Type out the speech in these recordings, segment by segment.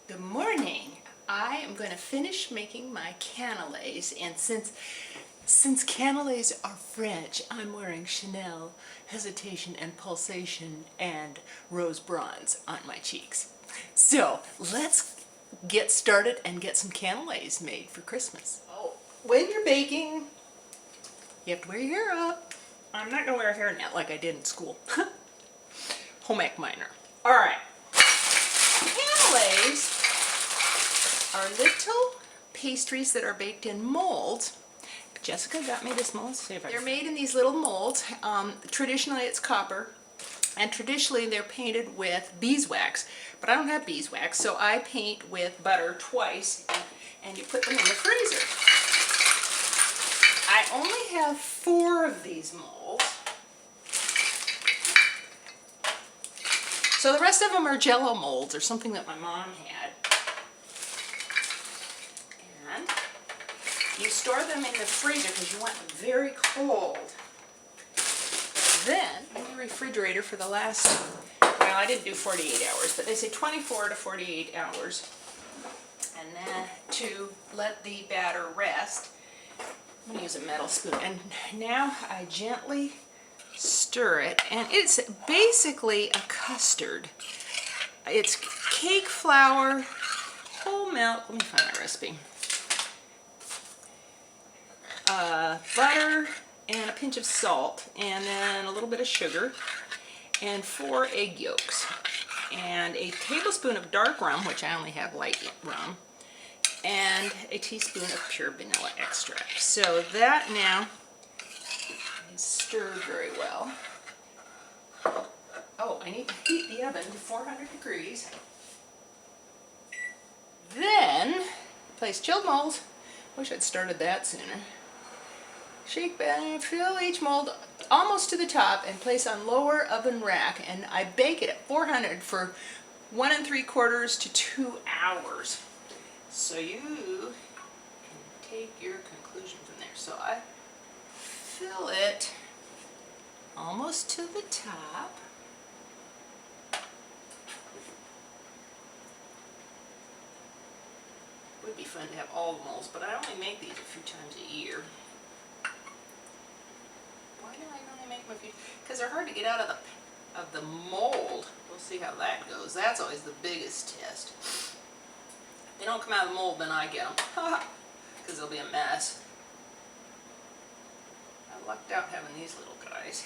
Good morning. I am going to finish making my canneles, and since canneles are French, I'm wearing Chanel Hesitation and Pulsation and Rose Bronze on my cheeks. So let's get started and get some canneles made for Christmas. Oh, when you're baking, you have to wear your hair up. I'm not going to wear a hairnet like I did in school. Home ec minor. All right. Canneles are little pastries that are baked in molds. Jessica got me this mold. They're made in these little molds. Traditionally it's copper, and traditionally they're painted with beeswax, but I don't have beeswax, so I paint with butter twice, and you put them in the freezer. I only have 4 of these molds, so the rest of them are Jello molds or something that my mom had. And you store them in the freezer because you want them very cold. Then in the refrigerator for the last, well, I didn't do 48 hours, but they say 24 to 48 hours. And then to let the batter rest, I'm going to use a metal spoon. And now I gently stir it, and it's basically a custard. It's cake flour, whole milk, let me find my recipe, butter, and a pinch of salt, and then a little bit of sugar, and 4 egg yolks, and a tablespoon of dark rum, which I only have light rum, and a teaspoon of pure vanilla extract. So that now is stirred very well. Oh, I need to heat the oven to 400 degrees. Then place chilled molds. Wish I'd started that sooner. Shake, fill each mold almost to the top and place on lower oven rack, and I bake it at 400 for 1 3/4 to 2 hours. So you can take your conclusion from there. So I fill it almost to the top. Would be fun to have all the molds, but I only make these a few times a year. Why do I only make them a few? Because they're hard to get out of the mold. We'll see how that goes. That's always the biggest test. If they don't come out of the mold, then I get them. Because they'll be a mess. I lucked out having these little guys.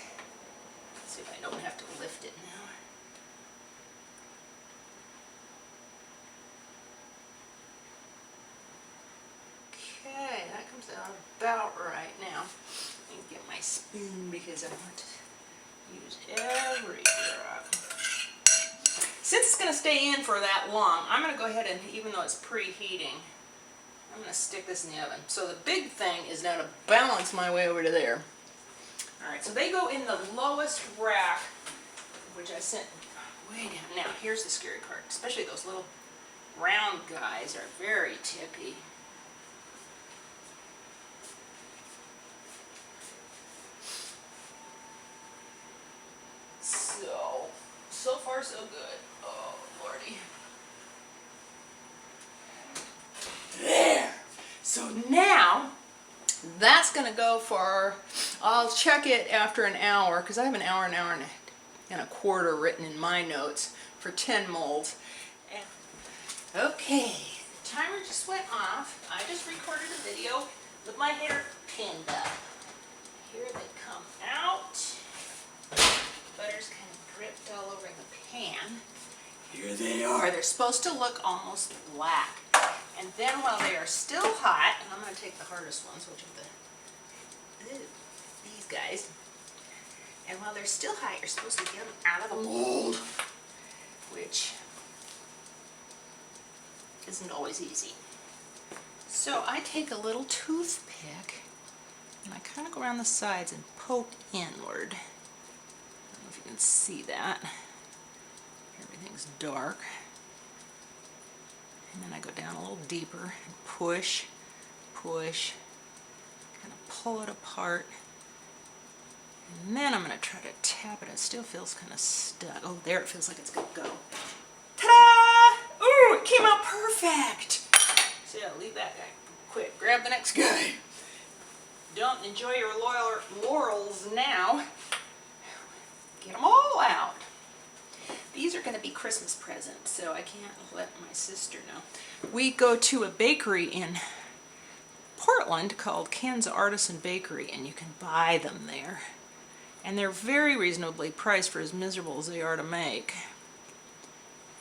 Let's see if I don't have to lift it now. Okay, that comes out about right now. Let me get my spoon because I want to use every drop. Since it's going to stay in for that long, I'm going to go ahead and, even though it's preheating, I'm going to stick this in the oven. So the big thing is now to balance my way over to there. Alright, so they go in the lowest rack, which I sent way down. Now, here's the scary part. Especially those little round guys are very tippy. So far so good. Oh, Lordy. There! So now, that's going to go for, I'll check it after an hour, because I have an hour and a quarter written in my notes for 10 molds. And, okay, the timer just went off. I just recorded a video with my hair pinned up. Here they come out. Butter's kind of dripped all over the pan. Here they are. They're supposed to look almost black. And then while they are still hot, and I'm going to take the hardest ones, which are these guys. And while they're still hot, you're supposed to get them out of the mold, which isn't always easy. So I take a little toothpick, and I kind of go around the sides and poke inward. I don't know if you can see that. Everything's dark. And then I go down a little deeper and push, push, kind of pull it apart. And then I'm going to try to tap it. It still feels kind of stuck. Oh, there it feels like it's going to go. Ta-da! Ooh, it came out perfect. So yeah, leave that guy. Quick, grab the next guy. Don't enjoy your laurels now. Get them all out. These are going to be Christmas presents, so I can't let my sister know. We go to a bakery in Portland called Ken's Artisan Bakery, and you can buy them there. And they're very reasonably priced for as miserable as they are to make.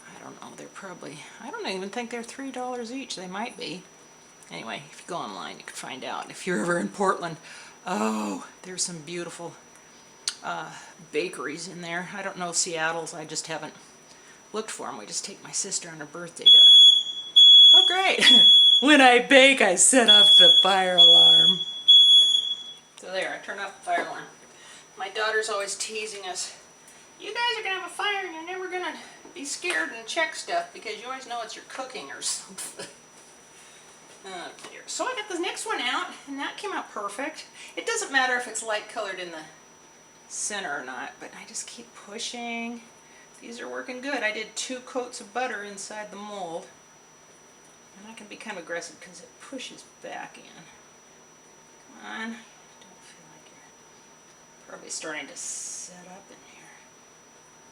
I don't know, they're probably, I don't even think they're $3 each. They might be. Anyway, if you go online, you can find out. If you're ever in Portland, oh, there's some beautiful bakeries in there. I don't know Seattle's, I just haven't looked for them. We just take my sister on her birthday to. Oh, great. When I bake, I set off the fire alarm. So there, I turned off the fire alarm. My daughter's always teasing us. You guys are going to have a fire and you're never going to be scared and check stuff because you always know it's your cooking or something. Oh dear. So I got the next one out and that came out perfect. It doesn't matter if it's light colored in the center or not, but I just keep pushing. These are working good. I did 2 coats of butter inside the mold. And I can be kind of aggressive because it pushes back in. Come on. Don't feel like you're probably starting to set up in here.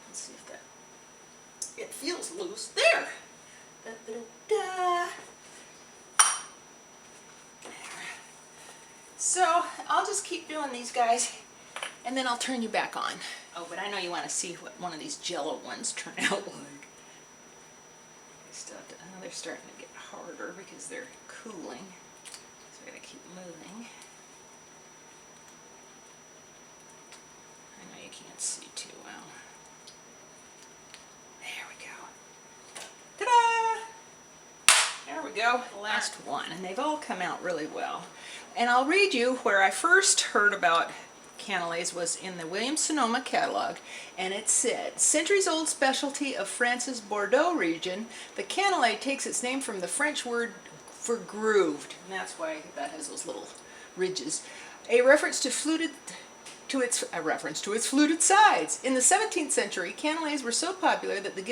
Let's see if that... It feels loose. There! Da, da, da. There. So I'll just keep doing these guys and then I'll turn you back on. Oh, but I know you want to see what one of these Jello ones turn out like. They're starting to get harder because they're cooling. So I gotta keep moving. I know you can't see too well. There we go. Ta-da! There we go, the last one. And they've all come out really well. And I'll read you where I first heard about Canneles was in the Williams-Sonoma catalog, and it said, centuries-old specialty of France's Bordeaux region, the cannelé takes its name from the French word for grooved, and that's why that has those little ridges. A reference to its fluted sides. In the 17th century, cannelés were so popular that a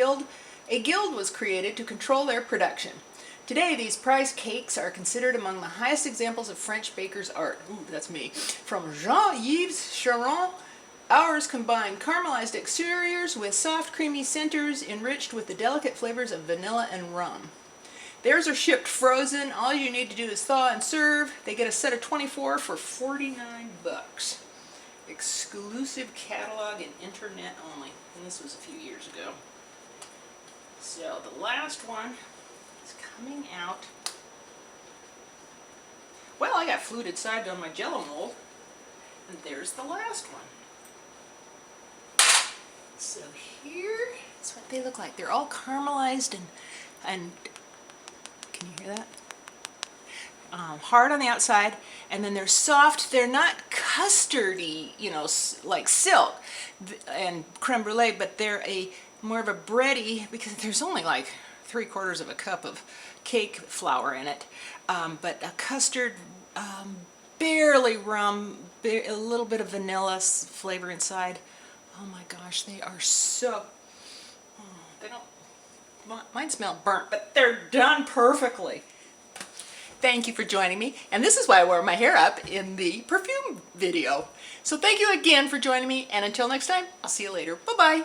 guild was created to control their production. Today, these prize cakes are considered among the highest examples of French baker's art. Ooh, that's me. From Jean-Yves Charon, ours combine caramelized exteriors with soft, creamy centers enriched with the delicate flavors of vanilla and rum. Theirs are shipped frozen. All you need to do is thaw and serve. They get a set of 24 for 49 bucks. Exclusive catalog and internet only. And this was a few years ago. So the last one is coming out. Well, I got fluted side on my Jello mold, and there's the last one. So here is what they look like. They're all caramelized and can you hear that? Hard on the outside, and then they're soft. They're not custardy, you know, like silk and creme brulee, but they're more of a bready because there's only like 3/4 of a cup of cake flour in it, but a custard, barely rum, a little bit of vanilla flavor inside. Oh my gosh, they are so, they don't, mine smell burnt, but they're done perfectly. Thank you for joining me, and this is why I wore my hair up in the perfume video. So thank you again for joining me, and until next time, I'll see you later. Bye-bye.